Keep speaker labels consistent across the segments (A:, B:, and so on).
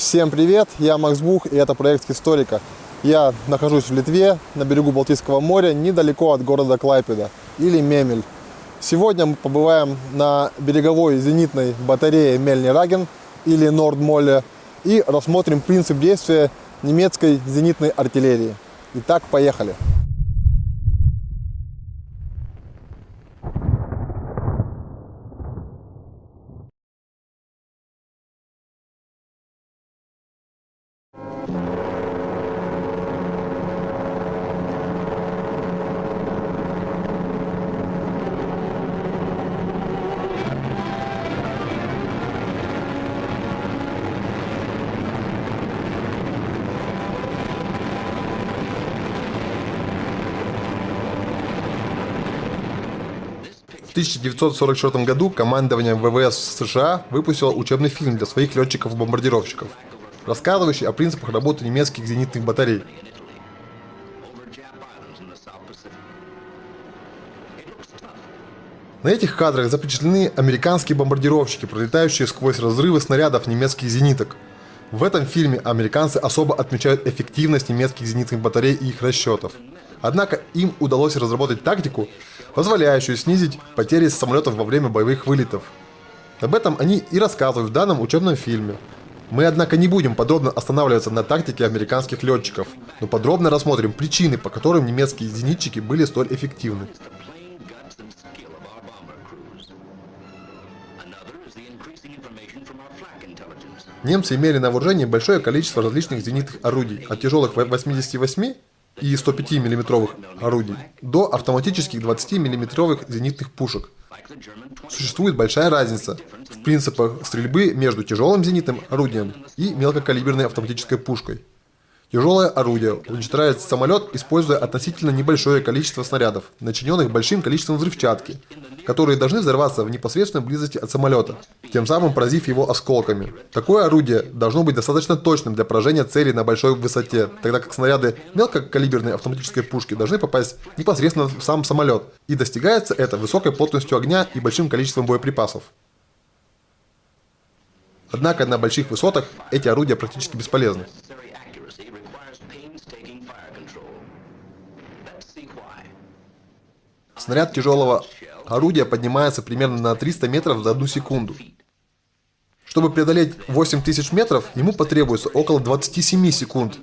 A: Всем привет, я Макс Бух, и это проект Историка. Я нахожусь в Литве, на берегу Балтийского моря, недалеко от города Клайпеда, или Мемель. Сегодня мы побываем на береговой зенитной батарее Мельни-Раген, или Нордмолле, и рассмотрим принцип действия немецкой зенитной артиллерии. Итак, поехали! В 1944 году командование ВВС США выпустило учебный фильм для своих летчиков-бомбардировщиков, рассказывающий о принципах работы немецких зенитных батарей. На этих кадрах запечатлены американские бомбардировщики, пролетающие сквозь разрывы снарядов немецких зениток. В этом фильме американцы особо отмечают эффективность немецких зенитных батарей и их расчетов. Однако им удалось разработать тактику, позволяющую снизить потери с самолетов во время боевых вылетов. Об этом они и рассказывают в данном учебном фильме. Мы, однако, не будем подробно останавливаться на тактике американских летчиков, но подробно рассмотрим причины, по которым немецкие зенитчики были столь эффективны. Немцы имели на вооружении большое количество различных зенитных орудий, от тяжелых 88 и 105 мм орудий до автоматических 20 мм зенитных пушек. Существует большая разница в принципах стрельбы между тяжелым зенитным орудием и мелкокалиберной автоматической пушкой. Тяжелое орудие уничтожает самолет, используя относительно небольшое количество снарядов, начиненных большим количеством взрывчатки, которые должны взорваться в непосредственной близости от самолета, тем самым поразив его осколками. Такое орудие должно быть достаточно точным для поражения цели на большой высоте, тогда как снаряды мелкокалиберной автоматической пушки должны попасть непосредственно в сам самолет, и достигается это высокой плотностью огня и большим количеством боеприпасов. Однако на больших высотах эти орудия практически бесполезны. Снаряд тяжелого орудия поднимается примерно на 300 метров за 1 секунду. Чтобы преодолеть 8000 метров, ему потребуется около 27 секунд.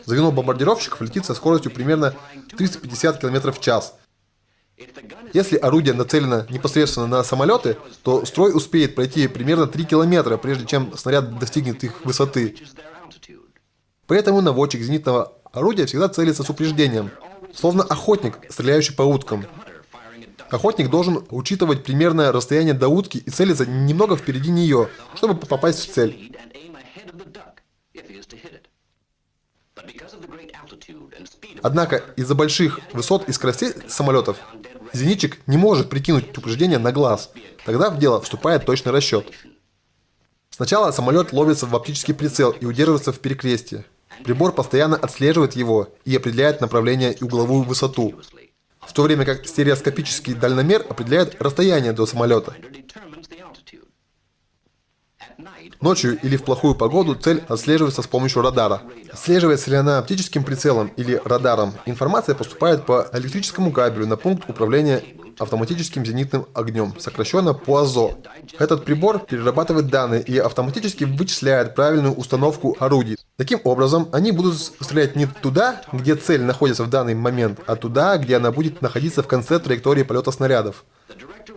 A: Звено бомбардировщиков летит со скоростью примерно 350 км в час. Если орудие нацелено непосредственно на самолеты, то строй успеет пройти примерно 3 километра, прежде чем снаряд достигнет их высоты. Поэтому наводчик зенитного орудия всегда целится с упреждением, словно охотник, стреляющий по уткам. Охотник должен учитывать примерное расстояние до утки и целиться немного впереди нее, чтобы попасть в цель. Однако из-за больших высот и скоростей самолетов зенитчик не может прикинуть упреждение на глаз. Тогда в дело вступает точный расчет. Сначала самолет ловится в оптический прицел и удерживается в перекрестии. Прибор постоянно отслеживает его и определяет направление и угловую высоту, в то время как стереоскопический дальномер определяет расстояние до самолета. Ночью или в плохую погоду цель отслеживается с помощью радара. Отслеживается ли она оптическим прицелом или радаром, информация поступает по электрическому кабелю на пункт управления автоматическим зенитным огнем, сокращенно ПУАЗО. Этот прибор перерабатывает данные и автоматически вычисляет правильную установку орудий. Таким образом, они будут стрелять не туда, где цель находится в данный момент, а туда, где она будет находиться в конце траектории полета снарядов.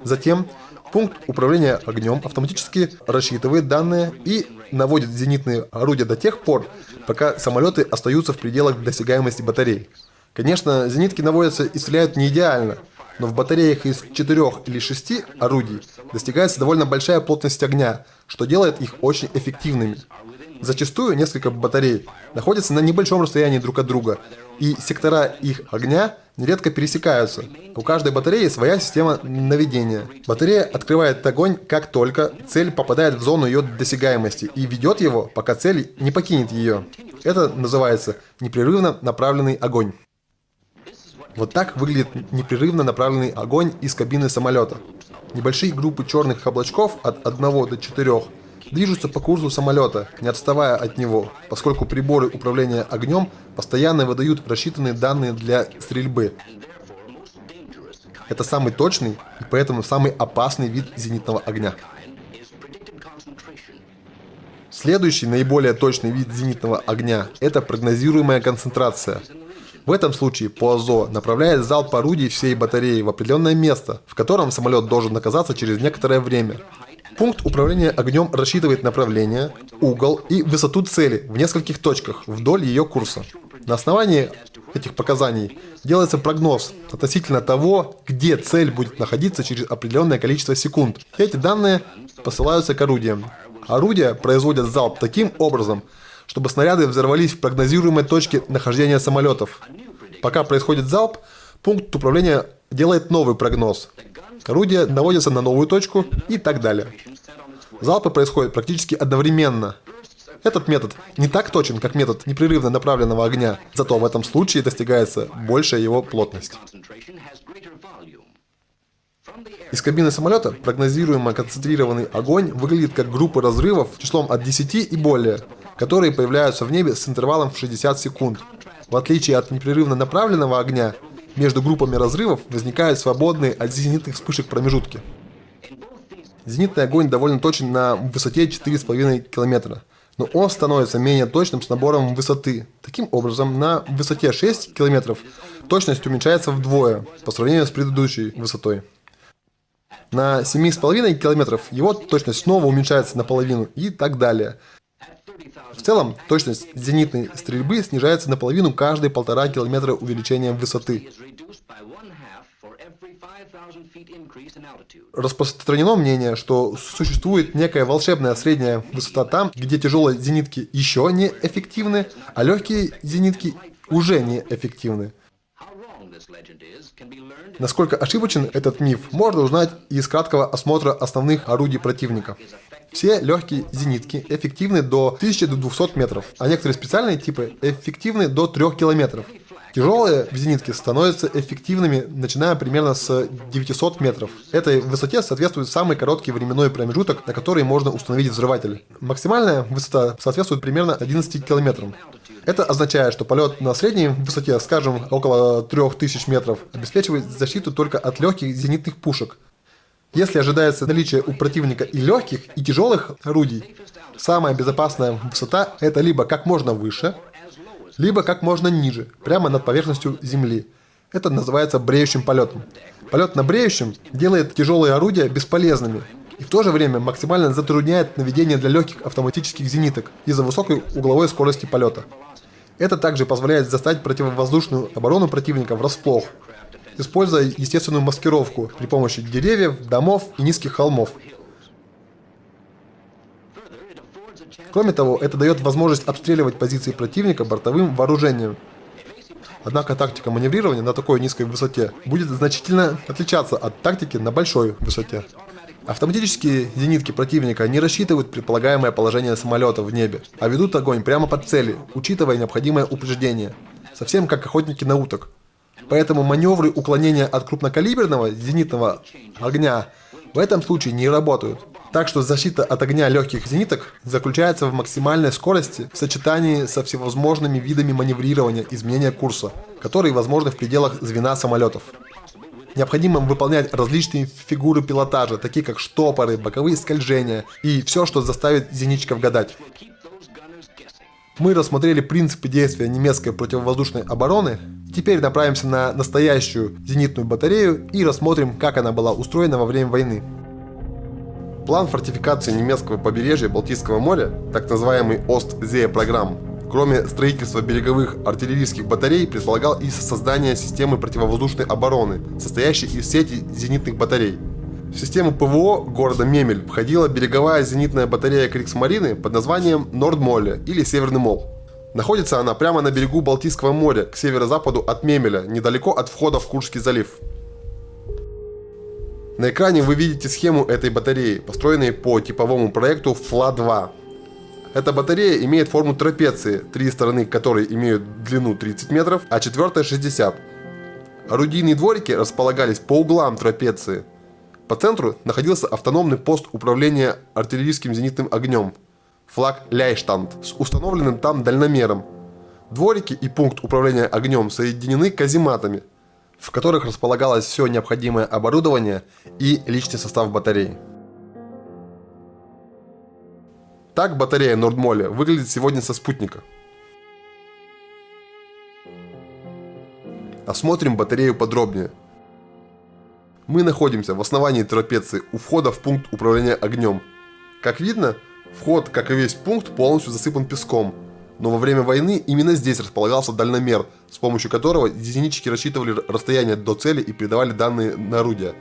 A: Затем пункт управления огнем автоматически рассчитывает данные и наводит зенитные орудия до тех пор, пока самолеты остаются в пределах досягаемости батарей. Конечно, зенитки наводятся и стреляют не идеально, но в батареях из 4 или 6 орудий достигается довольно большая плотность огня, что делает их очень эффективными. Зачастую несколько батарей находятся на небольшом расстоянии друг от друга, и сектора их огня нередко пересекаются. У каждой батареи своя система наведения. Батарея открывает огонь, как только цель попадает в зону ее досягаемости, и ведет его, пока цель не покинет ее. Это называется непрерывно направленный огонь. Вот так выглядит непрерывно направленный огонь из кабины самолета. Небольшие группы черных облачков от 1 до 4 движутся по курсу самолета, не отставая от него, поскольку приборы управления огнем постоянно выдают рассчитанные данные для стрельбы. Это самый точный и поэтому самый опасный вид зенитного огня. Следующий, наиболее точный вид зенитного огня – это прогнозируемая концентрация. В этом случае ПОЗО направляет залп орудий всей батареи в определенное место, в котором самолет должен оказаться через некоторое время. Пункт управления огнем рассчитывает направление, угол и высоту цели в нескольких точках вдоль ее курса. На основании этих показаний делается прогноз относительно того, где цель будет находиться через определенное количество секунд. Эти данные посылаются к орудиям. Орудия производят залп таким образом, чтобы снаряды взорвались в прогнозируемой точке нахождения самолетов. Пока происходит залп, пункт управления делает новый прогноз. Орудия наводятся на новую точку и так далее. Залпы происходят практически одновременно. Этот метод не так точен, как метод непрерывно направленного огня, зато в этом случае достигается большая его плотность. Из кабины самолета прогнозируемо концентрированный огонь выглядит как группы разрывов числом от 10 и более, которые появляются в небе с интервалом в 60 секунд. В отличие от непрерывно направленного огня, между группами разрывов возникают свободные от зенитных вспышек промежутки. Зенитный огонь довольно точен на высоте 4,5 км, но он становится менее точным с набором высоты. Таким образом, на высоте 6 км точность уменьшается вдвое по сравнению с предыдущей высотой. На 7,5 км его точность снова уменьшается наполовину и так далее. В целом, точность зенитной стрельбы снижается наполовину каждые 1,5 км увеличением высоты. Распространено мнение, что существует некая волшебная средняя высота там, где тяжелые зенитки еще не эффективны, а легкие зенитки уже не эффективны. Насколько ошибочен этот миф, можно узнать из краткого осмотра основных орудий противника. Все легкие зенитки эффективны до 1200 метров, а некоторые специальные типы эффективны до 3 километров. Тяжелые зенитки становятся эффективными, начиная примерно с 900 метров. Этой высоте соответствует самый короткий временной промежуток, на который можно установить взрыватель. Максимальная высота соответствует примерно 11 километрам. Это означает, что полет на средней высоте, скажем, около 3000 метров, обеспечивает защиту только от легких зенитных пушек. Если ожидается наличие у противника и легких, и тяжелых орудий, самая безопасная высота – это либо как можно выше, либо как можно ниже, прямо над поверхностью Земли. Это называется бреющим полетом. Полет на бреющем делает тяжелые орудия бесполезными и в то же время максимально затрудняет наведение для легких автоматических зениток из-за высокой угловой скорости полета. Это также позволяет застать противовоздушную оборону противника врасплох, используя естественную маскировку при помощи деревьев, домов и низких холмов. Кроме того, это дает возможность обстреливать позиции противника бортовым вооружением. Однако тактика маневрирования на такой низкой высоте будет значительно отличаться от тактики на большой высоте. Автоматические зенитки противника не рассчитывают предполагаемое положение самолета в небе, а ведут огонь прямо под цели, учитывая необходимое упреждение, совсем как охотники на уток. Поэтому маневры уклонения от крупнокалиберного зенитного огня в этом случае не работают. Так что защита от огня легких зениток заключается в максимальной скорости в сочетании со всевозможными видами маневрирования изменения курса, которые возможны в пределах звена самолетов. Необходимо выполнять различные фигуры пилотажа, такие как штопоры, боковые скольжения и все, что заставит зенитчиков гадать. Мы рассмотрели принципы действия немецкой противовоздушной обороны. Теперь направимся на настоящую зенитную батарею и рассмотрим, как она была устроена во время войны. План фортификации немецкого побережья Балтийского моря, так называемый Ост-Зее-программ, кроме строительства береговых артиллерийских батарей, предполагал и создание системы противовоздушной обороны, состоящей из сети зенитных батарей. В систему ПВО города Мемель входила береговая зенитная батарея Кригсмарины под названием Нордмоле или Северный Мол. Находится она прямо на берегу Балтийского моря, к северо-западу от Мемеля, недалеко от входа в Куршский залив. На экране вы видите схему этой батареи, построенной по типовому проекту ФЛА-2. Эта батарея имеет форму трапеции, три стороны которой имеют длину 30 метров, а четвертая 60. Орудийные дворики располагались по углам трапеции. По центру находился автономный пост управления артиллерийским зенитным огнем, флаг Ляйштанд, с установленным там дальномером. Дворики и пункт управления огнем соединены казематами, в которых располагалось все необходимое оборудование и личный состав батареи. Так батарея Нордмоле выглядит сегодня со спутника. Осмотрим батарею подробнее. Мы находимся в основании трапеции у входа в пункт управления огнем. Как видно, вход, как и весь пункт, полностью засыпан песком. Но во время войны именно здесь располагался дальномер, с помощью которого зенитчики рассчитывали расстояние до цели и передавали данные на орудия.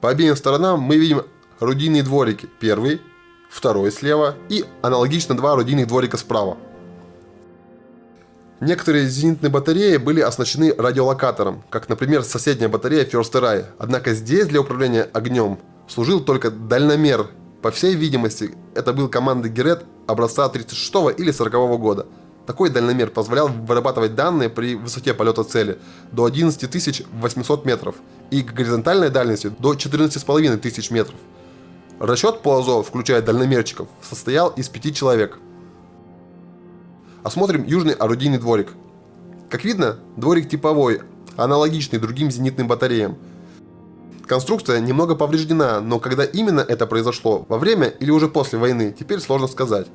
A: По обеим сторонам мы видим орудийные дворики. Первый, второй слева и аналогично два орудийных дворика справа. Некоторые зенитные батареи были оснащены радиолокатором, как, например, соседняя батарея First Ray. Однако здесь для управления огнем служил только дальномер. По всей видимости, это был команды Герет образца 36 или 40 года. Такой дальномер позволял вырабатывать данные при высоте полета цели до 11 800 метров и к горизонтальной дальности до 14 500 метров. Расчет по АЗО, включая дальномерчиков, состоял из 5 человек. Осмотрим южный орудийный дворик. Как видно, дворик типовой, аналогичный другим зенитным батареям. Конструкция немного повреждена, но когда именно это произошло, во время или уже после войны, теперь сложно сказать.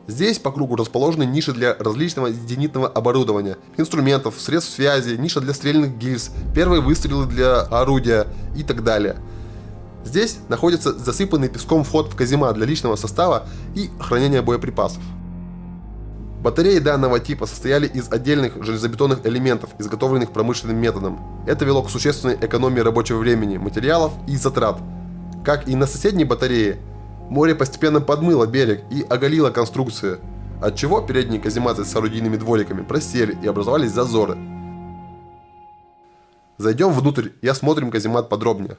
A: Здесь по кругу расположены ниши для различного зенитного оборудования, инструментов, средств связи, ниша для стрельных гильз, первые выстрелы для орудия и так далее. Здесь находится засыпанный песком вход в каземат для личного состава и хранения боеприпасов. Батареи данного типа состояли из отдельных железобетонных элементов, изготовленных промышленным методом. Это вело к существенной экономии рабочего времени, материалов и затрат. Как и на соседней батарее, море постепенно подмыло берег и оголило конструкцию, отчего передние казематы с орудийными двориками просели и образовались зазоры. Зайдем внутрь и осмотрим каземат подробнее.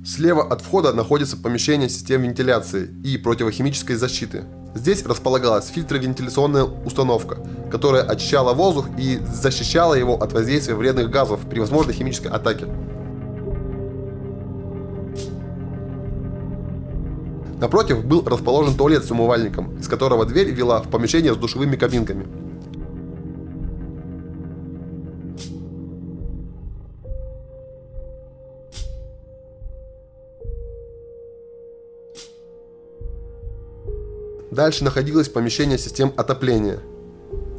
A: Слева от входа находится помещение систем вентиляции и противохимической защиты. Здесь располагалась фильтровентиляционная установка, которая очищала воздух и защищала его от воздействия вредных газов при возможной химической атаке. Напротив был расположен туалет с умывальником, из которого дверь вела в помещение с душевыми кабинками. Дальше находилось помещение систем отопления.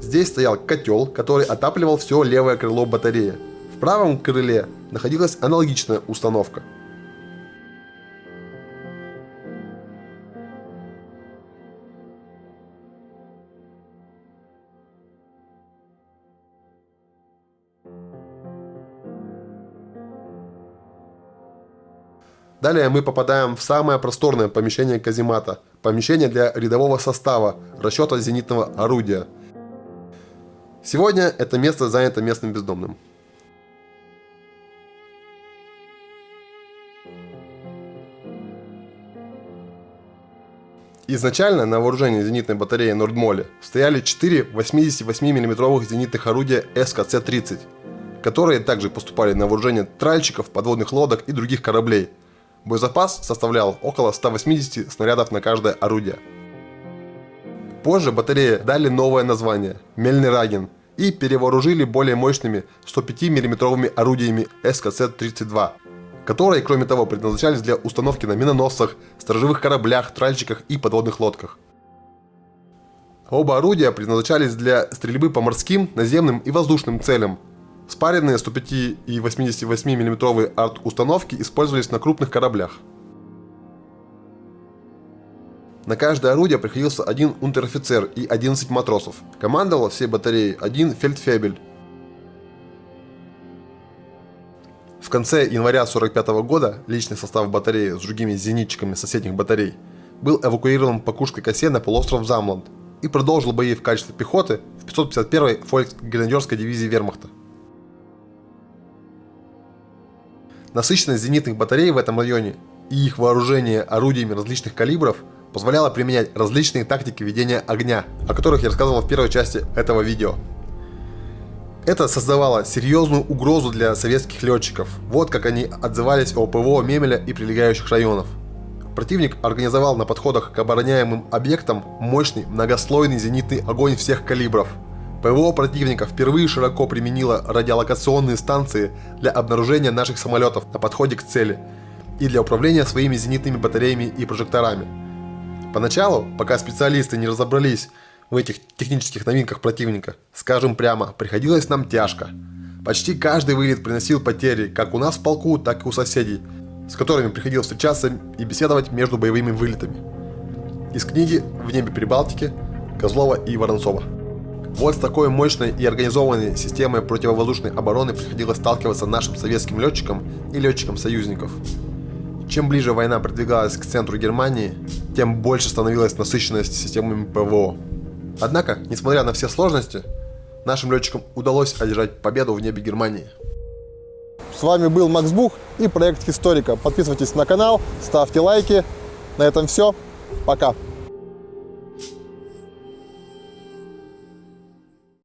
A: Здесь стоял котел, который отапливал все левое крыло батареи. В правом крыле находилась аналогичная установка. Далее мы попадаем в самое просторное помещение каземата, помещение для рядового состава, расчета зенитного орудия. Сегодня это место занято местным бездомным. Изначально на вооружении зенитной батареи Нордмоле стояли 4 88 мм зенитных орудия СКЦ-30, которые также поступали на вооружение тральщиков, подводных лодок и других кораблей. Боезапас составлял около 180 снарядов на каждое орудие. Позже батареи дали новое название – Мельнираген и перевооружили более мощными 105 мм орудиями СКЦ-32, которые, кроме того, предназначались для установки на миноносцах, сторожевых кораблях, тральщиках и подводных лодках. Оба орудия предназначались для стрельбы по морским, наземным и воздушным целям. Спаренные 105 и 88 мм арт-установки использовались на крупных кораблях. На каждое орудие приходился один унтер-офицер и 11 матросов. Командовал всей батареей один фельдфебель. В конце января 1945 года личный состав батареи с другими зенитчиками соседних батарей был эвакуирован по Куршской косе на полуостров Замланд и продолжил бои в качестве пехоты в 551-й фольксгренадерской дивизии вермахта. Насыщенность зенитных батарей в этом районе и их вооружение орудиями различных калибров позволяло применять различные тактики ведения огня, о которых я рассказывал в первой части этого видео. Это создавало серьезную угрозу для советских летчиков. Вот как они отзывались о ПВО Мемеля и прилегающих районов. Противник организовал на подходах к обороняемым объектам мощный многослойный зенитный огонь всех калибров. ПВО противника впервые широко применило радиолокационные станции для обнаружения наших самолетов на подходе к цели и для управления своими зенитными батареями и прожекторами. Поначалу, пока специалисты не разобрались в этих технических новинках противника, скажем прямо, приходилось нам тяжко. Почти каждый вылет приносил потери как у нас в полку, так и у соседей, с которыми приходилось встречаться и беседовать между боевыми вылетами. Из книги «В небе Прибалтики» Козлова и Воронцова. Вот с такой мощной и организованной системой противовоздушной обороны приходилось сталкиваться нашим советским летчикам и летчикам союзников. Чем ближе война продвигалась к центру Германии, тем больше становилась насыщенность системами ПВО. Однако, несмотря на все сложности, нашим летчикам удалось одержать победу в небе Германии. С вами был Макс Бух и проект Историка. Подписывайтесь на канал, ставьте лайки. На этом все. Пока.